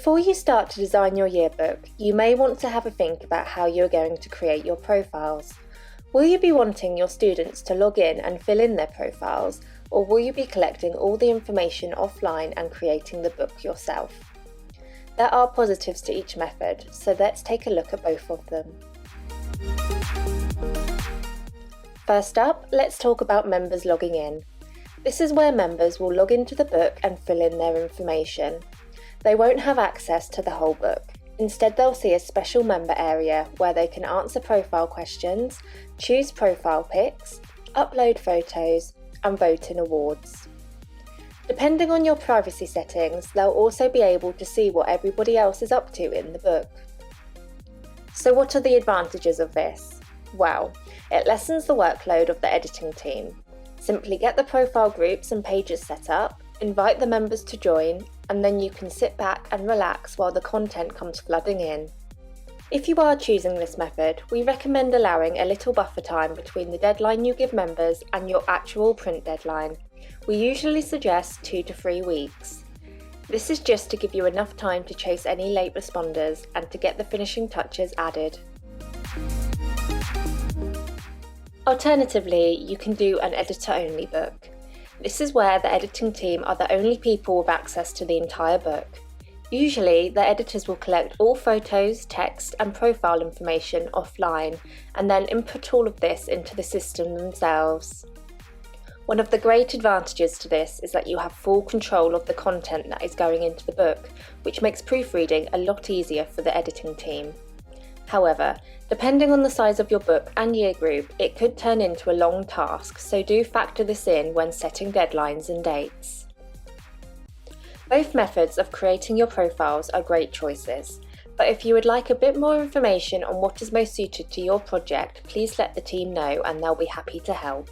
Before you start to design your yearbook, you may want to have a think about how you are going to create your profiles. Will you be wanting your students to log in and fill in their profiles, or will you be collecting all the information offline and creating the book yourself? There are positives to each method, so let's take a look at both of them. First up, let's talk about members logging in. This is where members will log into the book and fill in their information. They won't have access to the whole book. Instead, they'll see a special member area where they can answer profile questions, choose profile pics, upload photos, and vote in awards. Depending on your privacy settings, they'll also be able to see what everybody else is up to in the book. So what are the advantages of this? Well, it lessens the workload of the editing team. Simply get the profile groups and pages set up, invite the members to join, and then you can sit back and relax while the content comes flooding in. If you are choosing this method, we recommend allowing a little buffer time between the deadline you give members and your actual print deadline. We usually suggest 2 to 3 weeks. This is just to give you enough time to chase any late responders and to get the finishing touches added. Alternatively, you can do an editor-only book. This is where the editing team are the only people with access to the entire book. Usually, the editors will collect all photos, text, and profile information offline, and then input all of this into the system themselves. One of the great advantages to this is that you have full control of the content that is going into the book, which makes proofreading a lot easier for the editing team. However, depending on the size of your book and year group, it could turn into a long task, so do factor this in when setting deadlines and dates. Both methods of creating your profiles are great choices, but if you would like a bit more information on what is most suited to your project, please let the team know and they'll be happy to help.